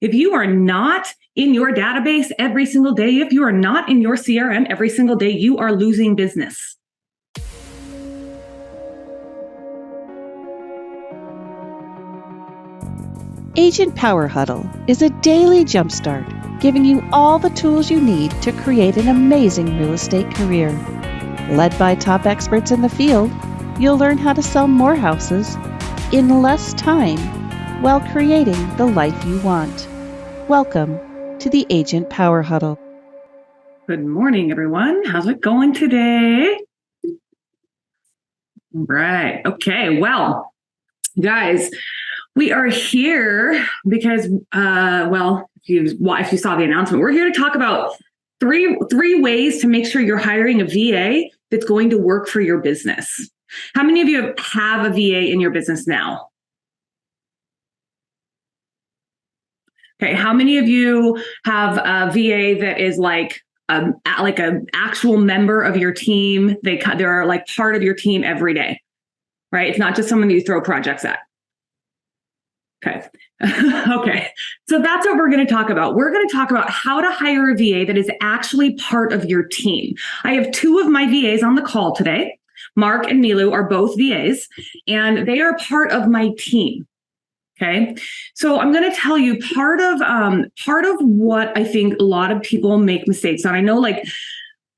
If you are not in your database every single day, if you are not in your CRM every single day, you are losing business. Agent Power Huddle is a daily jumpstart, giving you all the tools you need to create an amazing real estate career. Led by top experts in the field, you'll learn how to sell more houses in less time while creating the life you want. Welcome to the Agent Power Huddle. Good morning, everyone. How's it going today? Right. Okay. Well, guys, we are here because, if you saw the announcement, we're here to talk about three ways to make sure you're hiring a VA that's going to work for your business. How many of you have a VA in your business now? Okay, how many of you have a VA that is like an actual member of your team? They're like part of your team every day, right? It's not just someone that you throw projects at. Okay. Okay. So that's what we're going to talk about. We're going to talk about how to hire a VA that is actually part of your team. I have two of my VAs on the call today. Mark and Milu are both VAs, and they are part of my team. Okay. So I'm going to tell you part of what I think a lot of people make mistakes on. I know, like,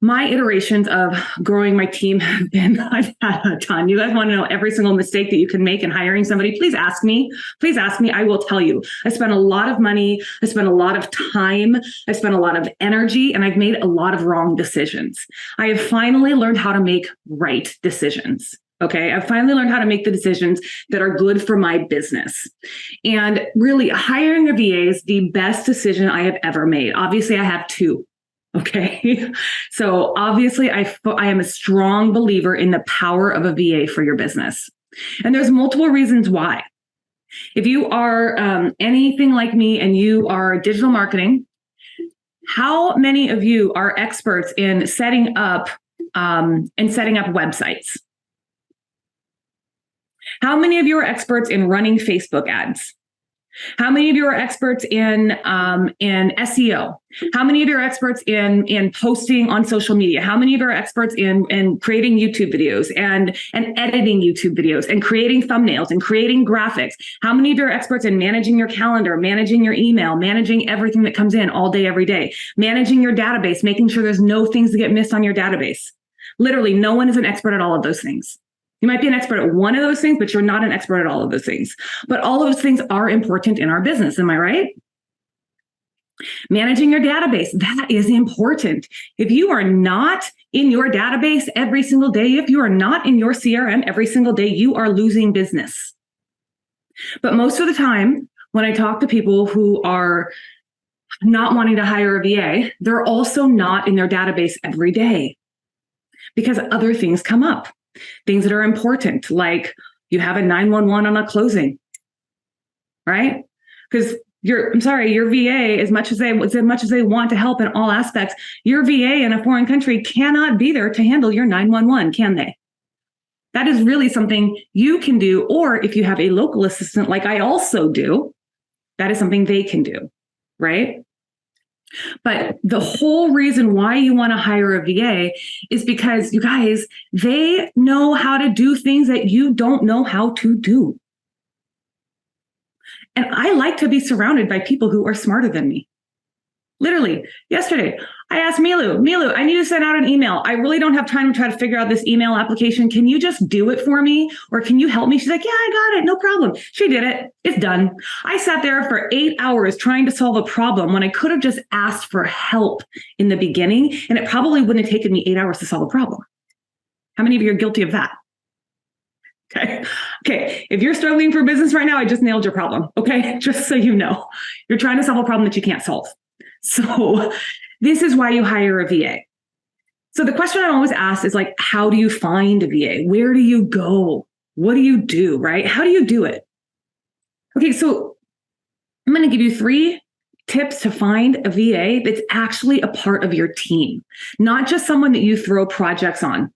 my iterations of growing my team have been, I've had a ton. You guys want to know every single mistake that you can make in hiring somebody? Please ask me. Please ask me. I will tell you. I spent a lot of money. I spent a lot of time. I spent a lot of energy, and I've made a lot of wrong decisions. I have finally learned how to make right decisions. Okay, I've finally learned how to make the decisions that are good for my business. And really, hiring a VA is the best decision I have ever made. Obviously, I have two. Okay, so obviously, I am a strong believer in the power of a VA for your business. And there's multiple reasons why. If you are anything like me and you are digital marketing, how many of you are experts in setting up websites? How many of you are experts in running Facebook ads? How many of you are experts in SEO? How many of you are experts in posting on social media? How many of you are experts in creating YouTube videos and editing YouTube videos and creating thumbnails and creating graphics? How many of you are experts in managing your calendar, managing your email, managing everything that comes in all day, every day, managing your database, making sure there's no things that get missed on your database? Literally, no one is an expert at all of those things. You might be an expert at one of those things, but you're not an expert at all of those things. But all of those things are important in our business. Am I right? Managing your database, that is important. If you are not in your database every single day, if you are not in your CRM every single day, you are losing business. But most of the time, when I talk to people who are not wanting to hire a VA, they're also not in their database every day because other things come up. Things that are important, like you have a 911 on a closing, right? Because your VA, as much as they want to help in all aspects, your VA in a foreign country cannot be there to handle your 911, can they? That is really something you can do, or if you have a local assistant, like I also do, that is something they can do, right? But the whole reason why you want to hire a VA is because, you guys, they know how to do things that you don't know how to do. And I like to be surrounded by people who are smarter than me. Literally, yesterday, I asked Milu, I need to send out an email. I really don't have time to try to figure out this email application. Can you just do it for me? Or can you help me? She's like, yeah, I got it. No problem. She did it. It's done. I sat there for 8 hours trying to solve a problem when I could have just asked for help in the beginning, and it probably wouldn't have taken me 8 hours to solve a problem. How many of you are guilty of that? Okay. If you're struggling for business right now, I just nailed your problem. Okay. Just so you know, you're trying to solve a problem that you can't solve. So this is why you hire a VA. So the question I always ask is, like, how do you find a VA? Where do you go? What do you do, right? How do you do it? Okay, so I'm going to give you 3 tips to find a VA that's actually a part of your team, not just someone that you throw projects on.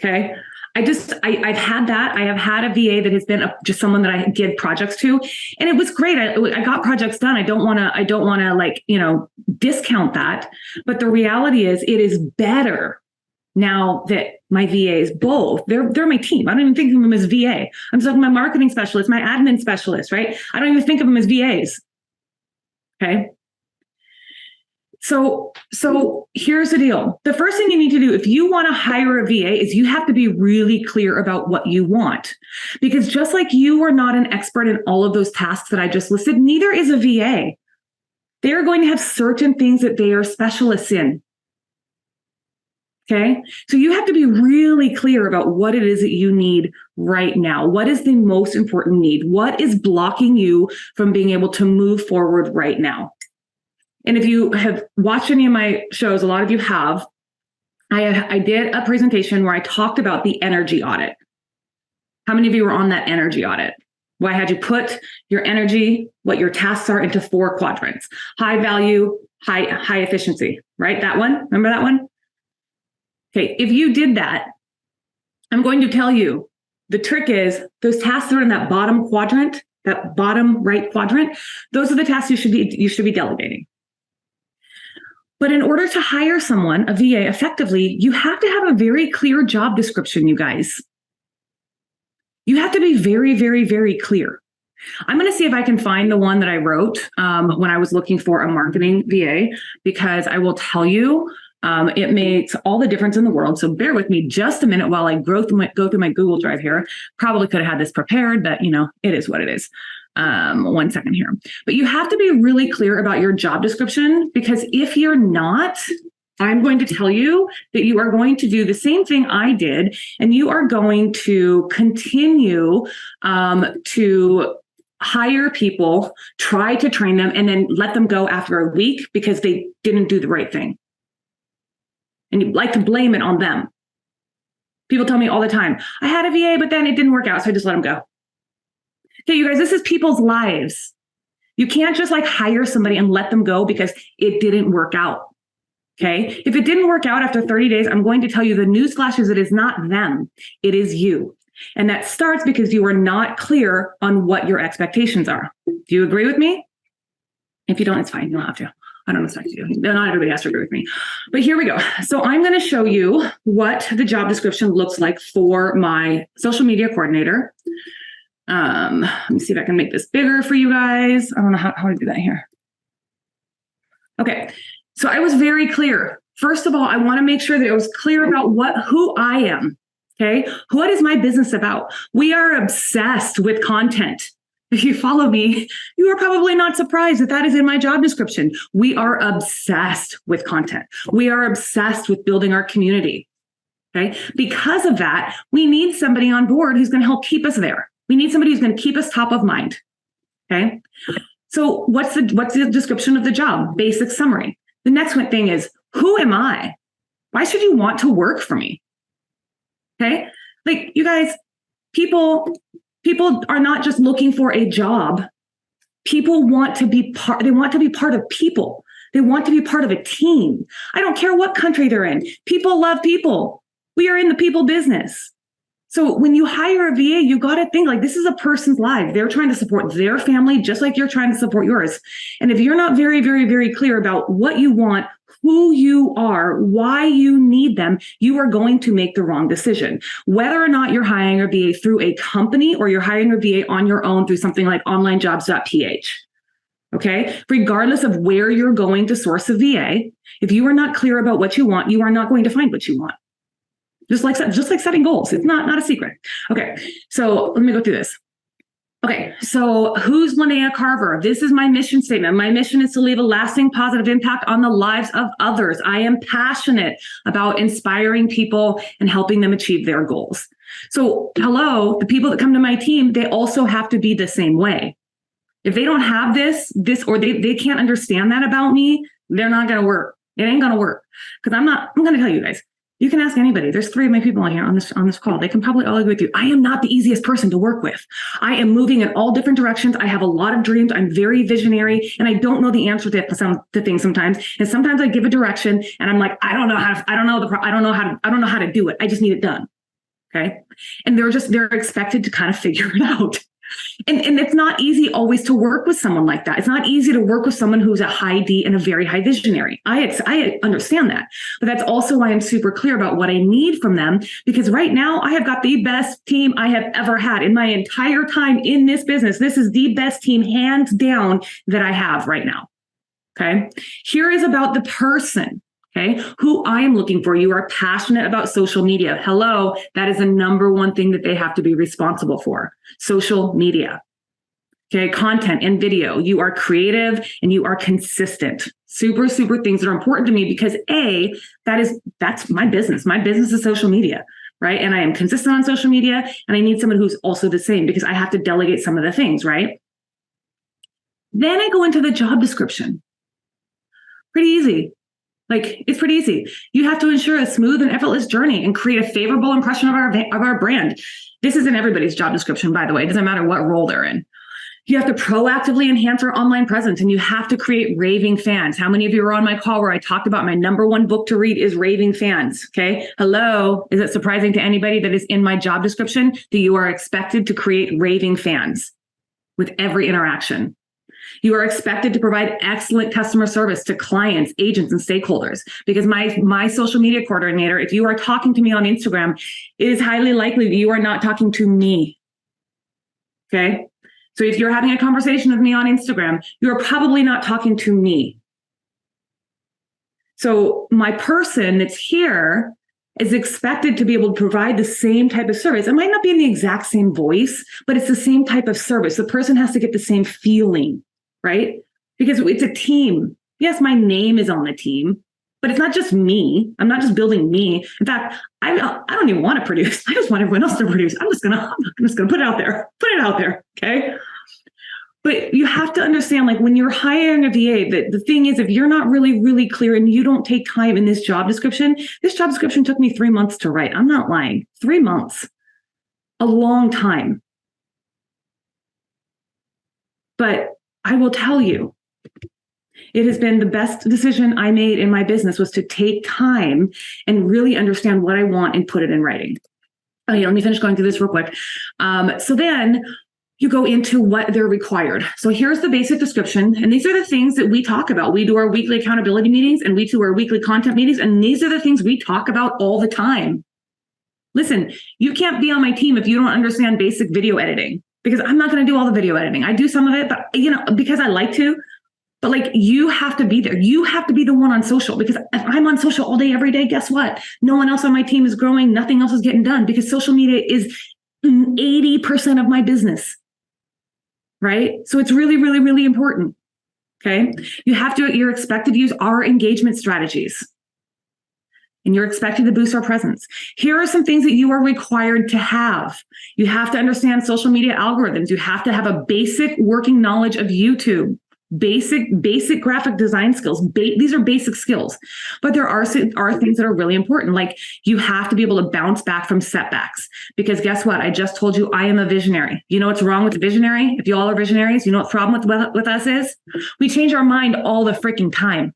Okay. I've had that. I have had a VA that has been just someone that I give projects to, and it was great. I got projects done. I don't want to like, discount that. But the reality is it is better now that my VAs, both, they're my team. I don't even think of them as VA. I'm talking my marketing specialist, my admin specialist, right? I don't even think of them as VAs. Okay. So here's the deal. The first thing you need to do if you want to hire a VA is you have to be really clear about what you want. Because just like you are not an expert in all of those tasks that I just listed, neither is a VA. They're going to have certain things that they are specialists in. Okay. So you have to be really clear about what it is that you need right now. What is the most important need? What is blocking you from being able to move forward right now? And if you have watched any of my shows, a lot of you have, I did a presentation where I talked about the energy audit. How many of you were on that energy audit? Well, I had you put your energy, what your tasks are, into 4 quadrants: high value, high efficiency, right? That one, remember that one? Okay, if you did that, I'm going to tell you the trick is those tasks that are in that bottom quadrant, that bottom right quadrant, those are the tasks you should be delegating. But in order to hire someone, a VA, effectively, you have to have a very clear job description, you guys. You have to be very, very, very clear. I'm going to see if I can find the one that I wrote when I was looking for a marketing VA, because I will tell you, it makes all the difference in the world. So bear with me just a minute while I go through my Google Drive here. Probably could have had this prepared, but it is what it is. 1 second here. But you have to be really clear about your job description, because if you're not, I'm going to tell you that you are going to do the same thing I did, and you are going to continue to hire people, try to train them, and then let them go after a week because they didn't do the right thing. And you like to blame it on them. People tell me all the time, I had a VA, but then it didn't work out, so I just let them go. Okay, you guys, this is people's lives. You can't just hire somebody and let them go because it didn't work out. Okay, if it didn't work out after 30 days, I'm going to tell you the newsflash is it is not them, it is you. And that starts because you are not clear on what your expectations are. Do you agree with me? If you don't, it's fine. You don't have to. I don't expect you. Not everybody has to agree with me. But here we go. So I'm going to show you what the job description looks like for my social media coordinator. Let me see if I can make this bigger for you guys. I don't know how to do that here. Okay. So I was very clear. First of all, I want to make sure that I was clear about who I am. Okay. What is my business about? We are obsessed with content. If you follow me, you are probably not surprised that is in my job description. We are obsessed with content. We are obsessed with building our community. Okay. Because of that, we need somebody on board who's going to help keep us there. We need somebody who's going to keep us top of mind. Okay. So what's the description of the job? Basic summary. The next one thing is, who am I? Why should you want to work for me? Okay. You guys, people are not just looking for a job. People want to be part. They want to be part of people. They want to be part of a team. I don't care what country they're in. People love people. We are in the people business. So when you hire a VA, you got to think this is a person's life. They're trying to support their family just like you're trying to support yours. And if you're not very, very, very clear about what you want, who you are, why you need them, you are going to make the wrong decision. Whether or not you're hiring a VA through a company or you're hiring a VA on your own through something like onlinejobs.ph. Okay. Regardless of where you're going to source a VA, if you are not clear about what you want, you are not going to find what you want. Just like setting goals. It's not a secret. Okay. So let me go through this. Okay. So who's Lynea Carver? This is my mission statement. My mission is to leave a lasting positive impact on the lives of others. I am passionate about inspiring people and helping them achieve their goals. So hello, the people that come to my team, they also have to be the same way. If they don't have this, or they can't understand that about me, they're not going to work. It ain't going to work. Because I'm going to tell you guys, you can ask anybody. There's 3 of my people on here on this call. They can probably all agree with you. I am not the easiest person to work with. I am moving in all different directions. I have a lot of dreams. I'm very visionary, and I don't know the answer to things sometimes. And sometimes I give a direction, and I'm like, I don't know how to do it. I just need it done. Okay. And they're expected to kind of figure it out. And it's not easy always to work with someone like that. It's not easy to work with someone who's a high D and a very high visionary. I understand that. But that's also why I'm super clear about what I need from them, because right now I have got the best team I have ever had in my entire time in this business. This is the best team, hands down, that I have right now. Okay. Here is about the person. Okay, who I am looking for. You are passionate about social media. Hello, that is the number one thing that they have to be responsible for. Social media. Okay, content and video. You are creative and you are consistent. Super things that are important to me because that's my business. My business is social media, right? And I am consistent on social media, and I need someone who's also the same because I have to delegate some of the things, right? Then I go into the job description. Pretty easy. Like, it's pretty easy. You have to ensure a smooth and effortless journey and create a favorable impression of our brand. This isn't everybody's job description, by the way. It doesn't matter what role they're in. You have to proactively enhance our online presence, and you have to create raving fans. How many of you were on my call where I talked about my number one book to read is Raving Fans? Okay. Hello. Is it surprising to anybody that is in my job description that you are expected to create raving fans with every interaction? You are expected to provide excellent customer service to clients, agents, and stakeholders. Because my social media coordinator, if you are talking to me on Instagram, it is highly likely that you are not talking to me. Okay? So if you're having a conversation with me on Instagram, you're probably not talking to me. So my person that's here is expected to be able to provide the same type of service. It might not be in the exact same voice, but it's the same type of service. The person has to get the same feeling. Right? Because it's a team. Yes, my name is on the team, but it's not just me. I'm not just building me. In fact, I don't even want to produce. I just want everyone else to produce. I'm just gonna put it out there. Put it out there. Okay. But you have to understand, like, when you're hiring a VA, the thing is, if you're not really clear and you don't take time in this job description took me 3 months to write. I'm not lying. 3 months. A long time. But I will tell you, it has been the best decision I made in my business was to take time and really understand what I want and put it in writing. Okay, let me finish going through this real quick. So then you go into what they're required. So here's the basic description. And these are the things that we talk about. We do our weekly accountability meetings and we do our weekly content meetings. And these are the things we talk about all the time. Listen, you can't be on my team if you don't understand basic video editing. Because I'm not going to do all the video editing. I do some of it, but because I like to, but like, you have to be there. You have to be the one on social, because if I'm on social all day, every day, guess what? No one else on my team is growing. Nothing else is getting done because social media is 80% of my business. Right? So it's really important. Okay. You're expected to use our engagement strategies. And you're expected to boost our presence. Here are some things that you are required to have. You have to understand social media algorithms. You have to have a basic working knowledge of YouTube, basic graphic design skills. These are basic skills, but there are things that are really important. Like, you have to be able to bounce back from setbacks, because guess what? I just told you I am a visionary. You know what's wrong with a visionary? If you all are visionaries, you know what the problem with us is? We change our mind all the freaking time.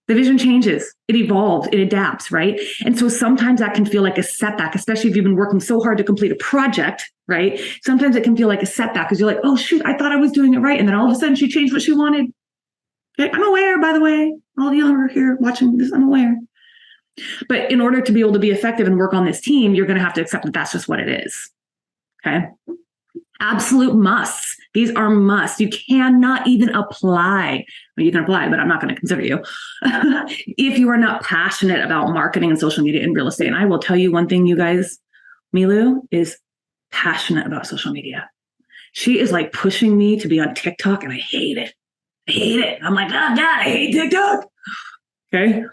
The vision changes, it evolves, it adapts, right? And so sometimes that can feel like a setback, especially if you've been working so hard to complete a project, right? Sometimes it can feel like a setback because you're like, oh shoot, I thought I was doing it right. And then all of a sudden she changed what she wanted. Okay, I'm aware, by the way, all of you who are here watching this, I'm aware. But in order to be able to be effective and work on this team, you're going to have to accept that that's just what it is. Okay. Absolute musts. These are musts. You cannot even apply. Well, you can apply, but I'm not going to consider you if you are not passionate about marketing and social media and real estate. And I will tell you one thing, you guys, Milu is passionate about social media. She is like pushing me to be on TikTok, and I hate it. I'm like, oh God, I hate TikTok. Okay.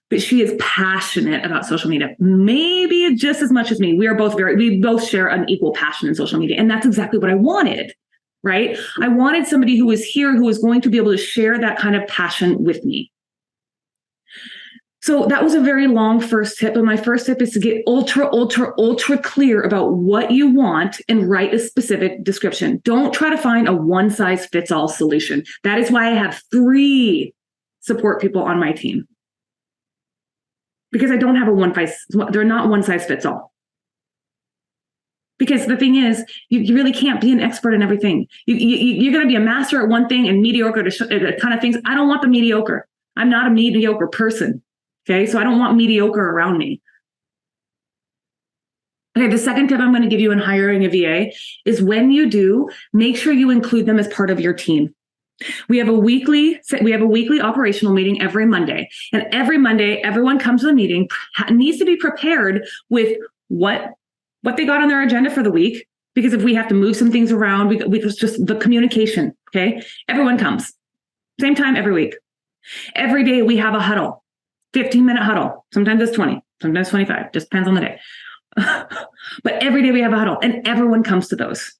But she is passionate about social media, maybe just as much as me. We both share an equal passion in social media. And that's exactly what I wanted, right? I wanted somebody who was here, who was going to be able to share that kind of passion with me. So that was a very long first tip. But my first tip is to get ultra clear about what you want and write a specific description. Don't try to find a one size fits all solution. That is why I have 3 support people on my team. Because I don't have they're not one size fits all. Because the thing is, you really can't be an expert in everything. You're going to be a master at one thing and mediocre at a ton of things. I don't want the mediocre. I'm not a mediocre person. Okay. So I don't want mediocre around me. Okay. The second tip I'm going to give you in hiring a VA is when you do, make sure you include them as part of your team. We have a weekly operational meeting every Monday, and every Monday, everyone comes to the meeting, needs to be prepared with what they got on their agenda for the week. Because if we have to move some things around, we just the communication. Okay. Everyone comes same time every week. Every day we have a huddle, 15-minute huddle. Sometimes it's 20, sometimes 25, just depends on the day. But every day we have a huddle and everyone comes to those.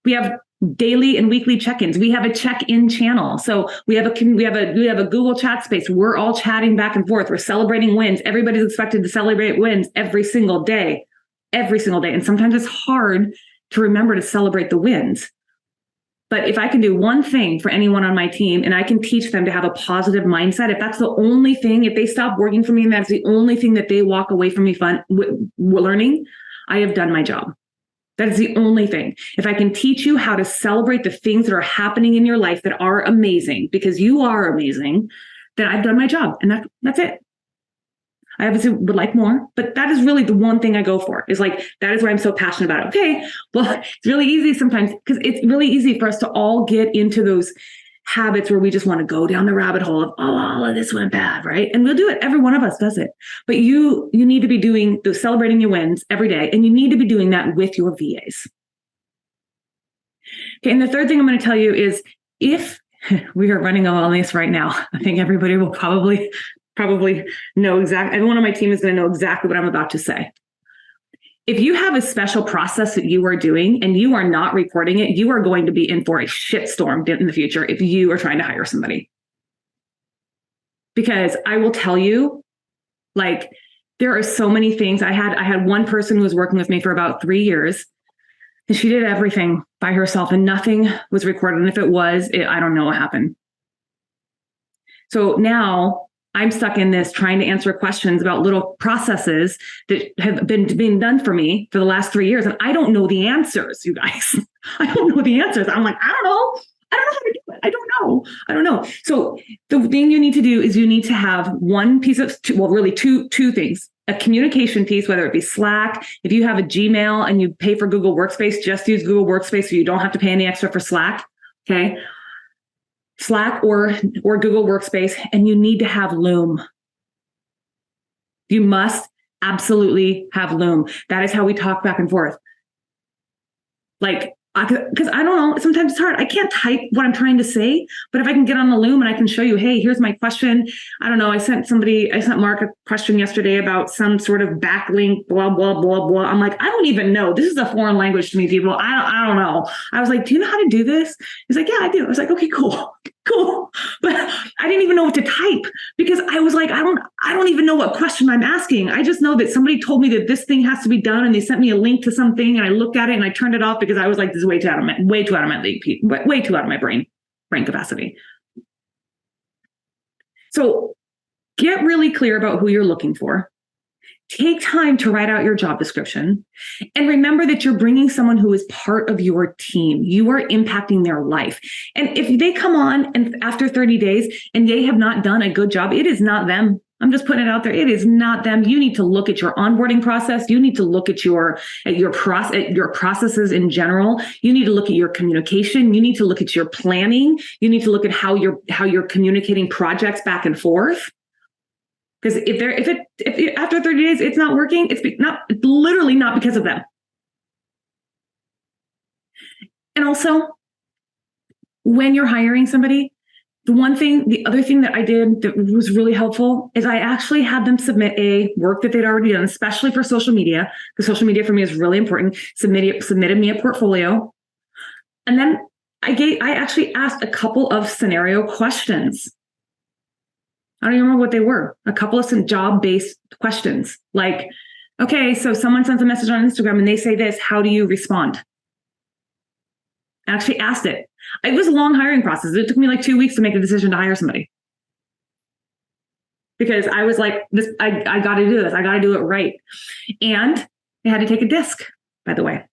We have daily and weekly check-ins. We have a check-in channel. So we have a Google chat space. We're all chatting back and forth. We're celebrating wins. Everybody's expected to celebrate wins every single day. And sometimes it's hard to remember to celebrate the wins. But if I can do one thing for anyone on my team and I can teach them to have a positive mindset, if that's the only thing, if they stop working for me and that's the only thing that they walk away from me learning, I have done my job. That is the only thing. If I can teach you how to celebrate the things that are happening in your life that are amazing, because you are amazing, then I've done my job. And that's it. I obviously would like more, but that is really the one thing I go for, is like, that is why I'm so passionate about it. Okay, well, it's really easy sometimes, because it's really easy for us to all get into those habits where we just want to go down the rabbit hole of, oh, all of this went bad, right? And we'll do it. Every one of us does it. But you need to be doing those, celebrating your wins every day, and you need to be doing that with your VAs. Okay, and the third thing I'm going to tell you is, if we are running a wellness right now, I think everybody will probably know exactly, everyone on my team is going to know exactly what I'm about to say. If you have a special process that you are doing and you are not reporting it, you are going to be in for a shitstorm in the future if you are trying to hire somebody. Because I will tell you, like, there are so many things. I had one person who was working with me for about 3 years, and she did everything by herself and nothing was recorded. And if it was, I don't know what happened. So now I'm stuck in this trying to answer questions about little processes that have been being done for me for the last 3 years. And I don't know the answers, you guys. I don't know the answers. I'm like, I don't know how to do it. I don't know. So the thing you need to do is you need to have one piece of, two things. A communication piece, whether it be Slack. If you have a Gmail and you pay for Google Workspace, just use Google Workspace so you don't have to pay any extra for Slack. Okay. Slack or Google Workspace, and you need to have Loom. You must absolutely have Loom. That is how we talk back and forth. Like, because I don't know, sometimes it's hard. I can't type what I'm trying to say, but if I can get on the Loom and I can show you, hey, here's my question. I don't know. I sent Mark a question yesterday about some sort of backlink, blah, blah, blah, blah. I'm like, I don't even know. This is a foreign language to me, people. I don't know. I was like, do you know how to do this? He's like, yeah, I do. I was like, okay, cool. But I didn't even know what to type, because I was like, I don't even know what question I'm asking. I just know that somebody told me that this thing has to be done, and they sent me a link to something, and I looked at it and I turned it off because I was like, this is way too out of my brain capacity. So get really clear about who you're looking for. Take time to write out your job description, and remember that you're bringing someone who is part of your team. You are impacting their life. And if they come on and after 30 days and they have not done a good job, it is not them. I'm just putting it out there. It is not them. You need to look at your onboarding process. You need to look at your processes in general. You need to look at your communication. You need to look at your planning. You need to look at how you're communicating projects back and forth. Because if after 30 days it's not working, it's literally not because of them. And also, when you're hiring somebody, the other thing that I did that was really helpful is I actually had them submit a work that they'd already done, especially for social media, because social media for me is really important. Submitted me a portfolio. And then I actually asked a couple of scenario questions. I don't even remember what they were. A couple of some job-based questions. Like, okay, so someone sends a message on Instagram and they say this, how do you respond? I actually asked it. It was a long hiring process. It took me like 2 weeks to make a decision to hire somebody. Because I was like, I got to do this. I got to do it right. And I had to take a disc, by the way.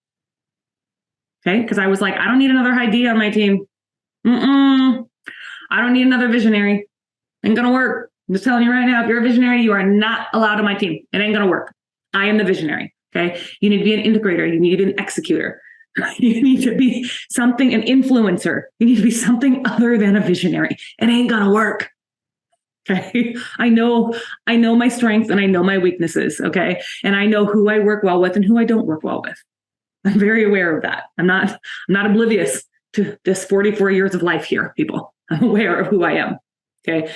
Okay. Because I was like, I don't need another high D on my team. I don't need another visionary. Ain't going to work. I'm just telling you right now, if you're a visionary, you are not allowed on my team. It ain't going to work. I am the visionary. Okay. You need to be an integrator. You need to be an executor. You need to be something, an influencer. You need to be something other than a visionary. It ain't going to work. Okay. I know my strengths and I know my weaknesses. Okay. And I know who I work well with and who I don't work well with. I'm very aware of that. I'm not oblivious to this 44 years of life here, people. I'm aware of who I am. Okay.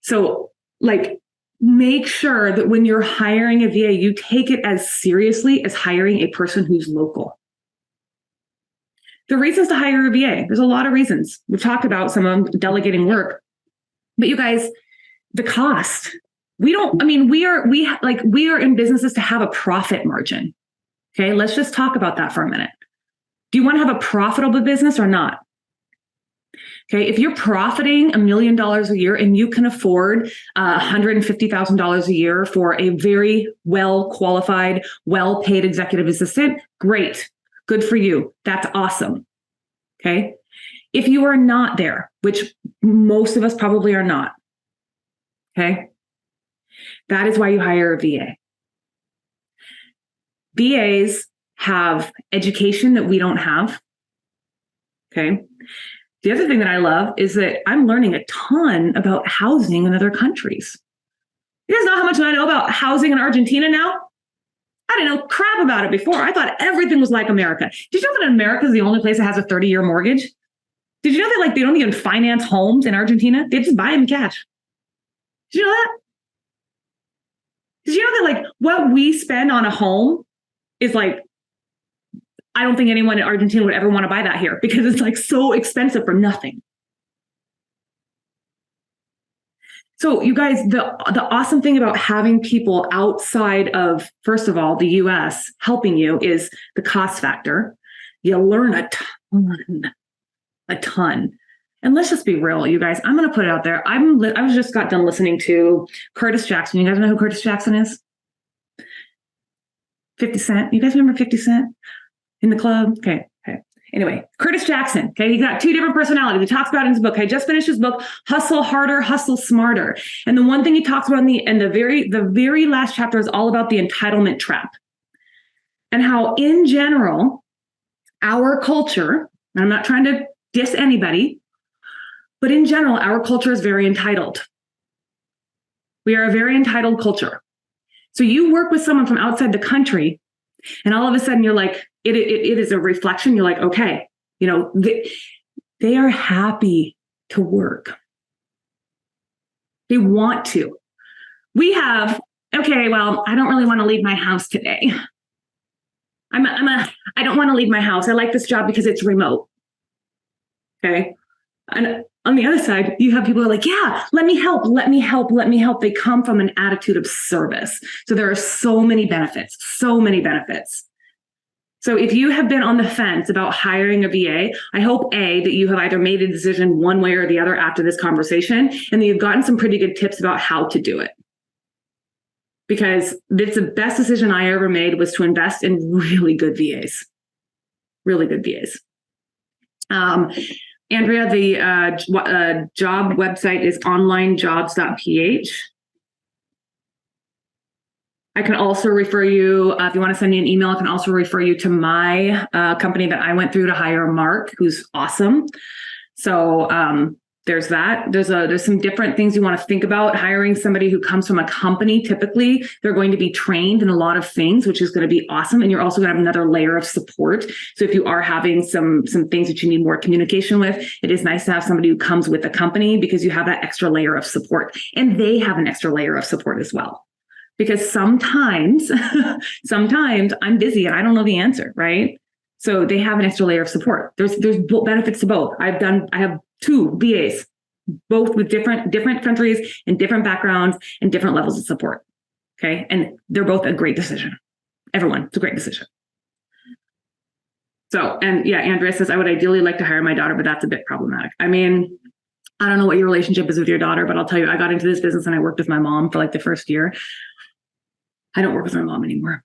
So like, make sure that when you're hiring a VA, you take it as seriously as hiring a person who's local. The reasons to hire a VA, there's a lot of reasons. We've talked about some of them, delegating work, but you guys, the cost, we are in businesses to have a profit margin. Okay. Let's just talk about that for a minute. Do you want to have a profitable business or not? Okay, if you're profiting $1 million a year and you can afford $150,000 a year for a very well-qualified, well-paid executive assistant, great, good for you. That's awesome. Okay, if you are not there, which most of us probably are not, okay, that is why you hire a VA. VAs have education that we don't have. Okay. The other thing that I love is that I'm learning a ton about housing in other countries. You guys know how much I know about housing in Argentina now? I didn't know crap about it before. I thought everything was like America. Did you know that America is the only place that has a 30-year mortgage? Did you know that they don't even finance homes in Argentina? They just buy them in cash. Did you know that? Did you know that what we spend on a home is I don't think anyone in Argentina would ever want to buy that here because it's so expensive for nothing. So you guys, the awesome thing about having people outside of, first of all, the US helping you is the cost factor. You learn a ton. And let's just be real, you guys. I'm going to put it out there. I was just got done listening to Curtis Jackson. You guys know who Curtis Jackson is? 50 Cent. You guys remember 50 Cent? In the club. Okay. Anyway, Curtis Jackson. Okay. He got two different personalities. He talks about it in his book. I just finished his book, Hustle Harder, Hustle Smarter. And the one thing he talks about in the very last chapter is all about the entitlement trap and how in general, our culture, and I'm not trying to diss anybody, but in general, our culture is very entitled. We are a very entitled culture. So you work with someone from outside the country and all of a sudden you're like, it is a reflection. You're like, okay, they are happy to work. They want to. We have, okay, well, I don't really want to leave my house today. I don't want to leave my house. I like this job because it's remote. Okay. And on the other side, you have people who are like, yeah, let me help. They come from an attitude of service. So there are so many benefits. So if you have been on the fence about hiring a VA, I hope that you have either made a decision one way or the other after this conversation, and that you've gotten some pretty good tips about how to do it. Because it's the best decision I ever made was to invest in really good VAs. Andrea, the job website is onlinejobs.ph. I can also refer you, if you want to send me an email, I can also refer you to my company that I went through to hire Mark, who's awesome. So there's that. There's some different things you want to think about. Hiring somebody who comes from a company, typically they're going to be trained in a lot of things, which is going to be awesome. And you're also going to have another layer of support. So if you are having some things that you need more communication with, it is nice to have somebody who comes with a company because you have that extra layer of support. And they have an extra layer of support as well. Because sometimes I'm busy and I don't know the answer, right? So they have an extra layer of support. There's benefits to both. I have 2 VAs, both with different countries and different backgrounds and different levels of support. Okay. And they're both a great decision. Everyone, it's a great decision. So, and yeah, Andrea says, I would ideally like to hire my daughter, but that's a bit problematic. I mean, I don't know what your relationship is with your daughter, but I'll tell you, I got into this business and I worked with my mom for the first year. I don't work with my mom anymore.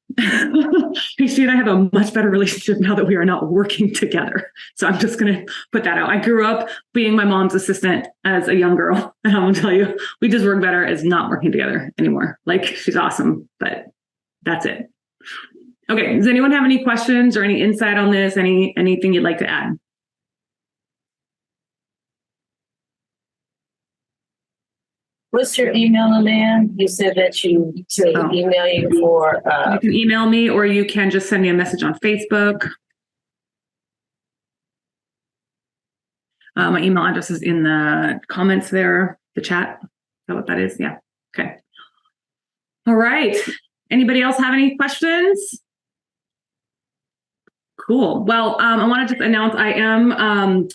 She and I have a much better relationship now that we are not working together. So I'm just going to put that out. I grew up being my mom's assistant as a young girl. And I'm going to tell you, we just work better as not working together anymore. Like, she's awesome, but that's it. Okay. Does anyone have any questions or any insight on this? Anything you'd like to add? What's your email, Lynea? You said that you email you for. You can email me, or you can just send me a message on Facebook. My email address is in the comments there, the chat. Is that what that is? Yeah. Okay. All right. Anybody else have any questions? Cool. Well, I want to just announce I am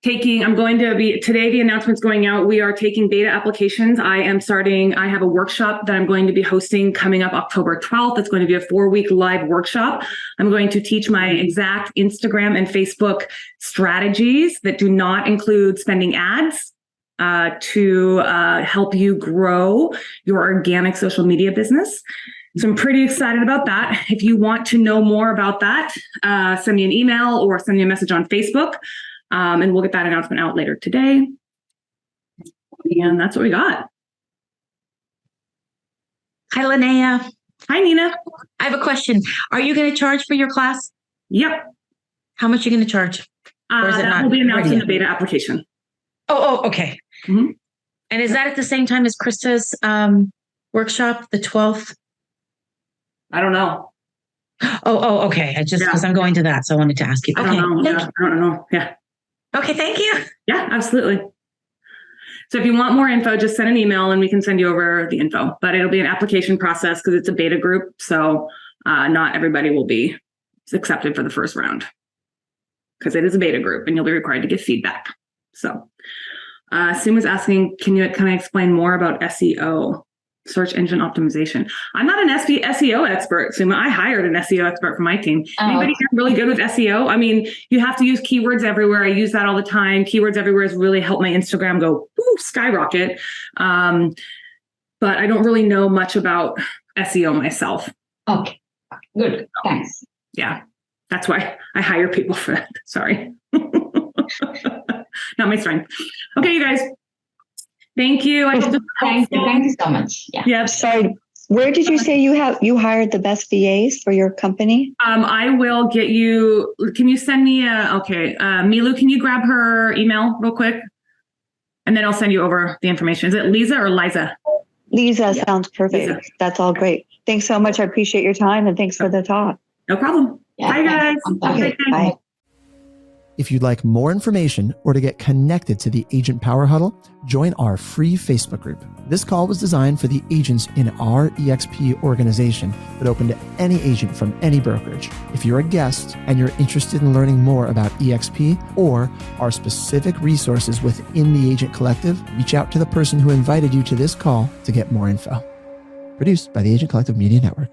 today the announcement's going out. We are taking beta applications. I have a workshop that I'm going to be hosting coming up October 12th. It's going to be a 4-week live workshop. I'm going to teach my exact Instagram and Facebook strategies that do not include spending ads to help you grow your organic social media business. So I'm pretty excited about that. If you want to know more about that, send me an email or send me a message on Facebook. And we'll get that announcement out later today. And that's what we got. Hi, Lynea. Hi, Nina. I have a question. Are you going to charge for your class? Yep. How much are you going to charge? Or is it that not will be announced ready in yet? the beta application. Oh, okay. Mhm. And is that at the same time as Krista's workshop, the 12th? I don't know. Oh, okay. Because I'm going to that, so I wanted to ask you. I Okay. don't know. I don't know. Yeah. Okay, thank you. Yeah, absolutely. So if you want more info, just send an email and we can send you over the info. But it'll be an application process because it's a beta group. So not everybody will be accepted for the first round because it is a beta group and you'll be required to give feedback. So Sue was asking, can I explain more about SEO, search engine optimization? I'm not an SEO expert, Suma. I hired an SEO expert for my team. Anybody here really good with SEO? I mean, you have to use keywords everywhere. I use that all the time. Keywords everywhere has really helped my Instagram go skyrocket. But I don't really know much about SEO myself. Okay, good. Thanks. Yeah, that's why I hire people for that. Sorry. Not my strength. Okay, you guys. Thank you. Thank you so much. Yeah. Yep. Sorry, where did you say you hired the best VAs for your company? I will get you. Can you send me Milu, can you grab her email real quick? And then I'll send you over the information. Is it Lisa or Liza? Lisa sounds perfect. Lisa. That's all great. Thanks so much. I appreciate your time and thanks for the talk. No problem. Yeah, Bye, guys. Okay, bye. If you'd like more information or to get connected to the Agent Power Huddle, join our free Facebook group. This call was designed for the agents in our EXP organization, but open to any agent from any brokerage. If you're a guest and you're interested in learning more about EXP or our specific resources within the Agent Collective, reach out to the person who invited you to this call to get more info. Produced by the Agent Collective Media Network.